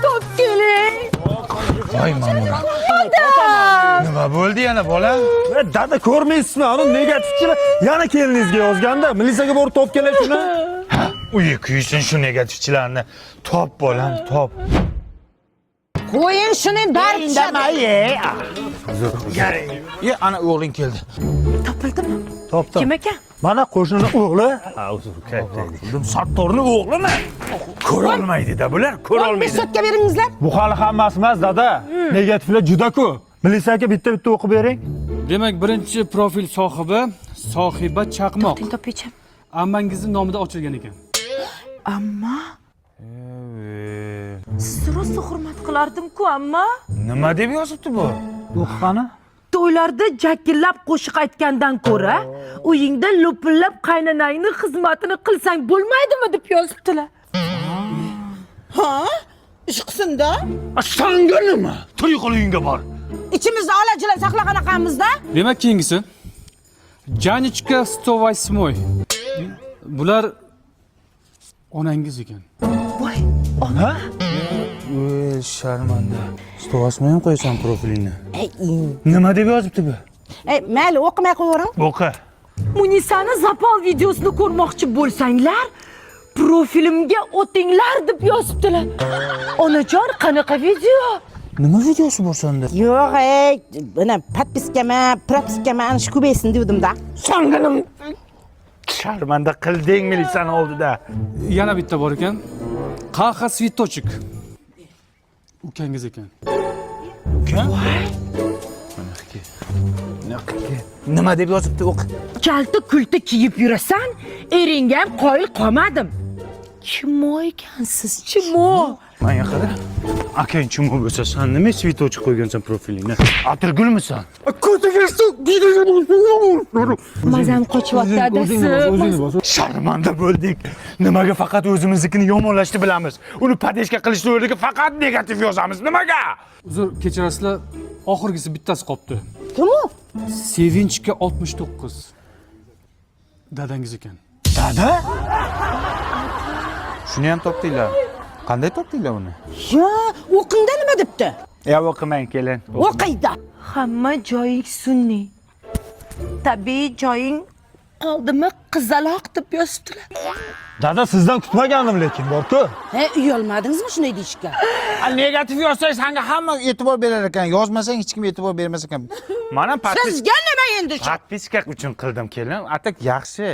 top keling. Voy mamura. Nima bo'ldi yana bola? Dada ko'rmaysizmi? Ani negativchilar yana keliningizga yozganda, militsiyaga borib top keling shuni. Uyi kuysin shu negativchilarni. Top bolam, top. Qo'ying shuni darchada. Ye, ana o'g'ling keldi. Topildimi? Topdim. Kim ekan? Mana qo'shnini o'g'li. Uzr, Sattorning o'g'limi? Ko'rolmaydi-da bular, ko'rolmaydi. Sotga beringizlar. Bu hali hammasi emas, dada. Negativlar juda ko'p. Militsiyaga bitta-bitta o'qib bering. Demak, birinchi profil sohibi Sohiba Chaqmoq. Topaycham. Ammangizning nomida ochilgan ekan. Amma sizni rosa hurmat qilardim-ku, amma. Nima deb yozibdi bu? O'qigani? To'ylarda jakillab qo'shiq aytgandan ko'ra, uyingda lo'pillab qaynonangning xizmatini qilsang bo'lmaydimi deb yozibdilar. Ha? Ish qilsin-da. Sanga nima? To'y uyingga bor. İçimizde alajilar saqlaganaqamizda. Demak, keyingisi Janichka 108. Bular onangiz ekan. Voy, Ha? Voy, sharmanda. Stovasmi ham qo'yasan profilingni. Ey, Nima deb yozibdi bu? mayli o'qimay qo'yavering. O'qi. Munisani zapal videosini ko'rmoqchi bo'lsanglar, profilimga o'tinglar deb yozibdilar. Onajon, qanaqa video? Nima videosi bor senda? Yo'q, buni propiskama ana shu ko'paysin devdim-da. Sanga nima? Sharmanda qilding militsiyani oldida. Yana bitta bor ekan. Qaha Svitochik. Ukangiz ekan. Uka? Nima deb yozibdi o'qi? Kalta kulta kiyib yurasan, eringga ham qoyil qolmadim. Kim ekansiz? Chimo? Menga qara. Akang chimo bo'lsa, sen nima svitochik qo'ygansan profilingni? Atirgulmisan? Mazam qochyapti adasi. Sharmanda bo'ldik. Nimaga faqat o'zimiznikini yomonlashni bilamiz? Uni padeshka qilishni o'rniga faqat negativ yozamiz. Nimaga? Uzr, kechirasizlar, oxirgisi bittasi qolibdi. Kim u? Sevinchga 69. Dadangiz ekan. Dada? Shuni ham topdinglar. Qanday topdinglar uni? Ya, o'qingda nima debdi? Ya o'qimang kelin. O'qiydi. Hamma joying sunniy. Tabiiy joying qoldimi qizaloq deb yozibdilar. Dada sizdan kutmagandim lekin, bor-ku. Uyalmadingizmi shunday deyishga? Negativ yozsang senga hamma e'tibor berar ekan, yozmasang hech kim e'tibor bermas ekan. Mana Sizga nima endi shu? Podpiska uchun qildim kelin. Atak yaxshi.